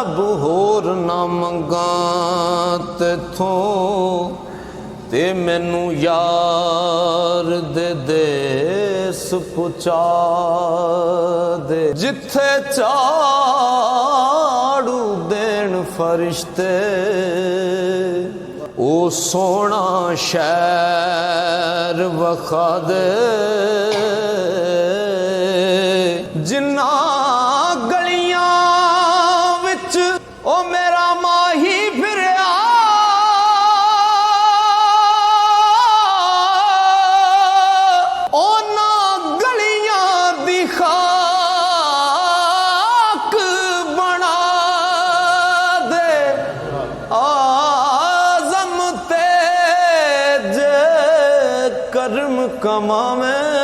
रब होर ना मंगा तेथों ते मैनू यार दे देस पुचा दे जिथे झाड़ू देन फरिश्ते ओ सोना शहर वखा दे जिन्ना गलियां विच ओ मेरा माही फिरिया ओना गलियां दी खाक बना दे आज़म तेज कर्म कमावे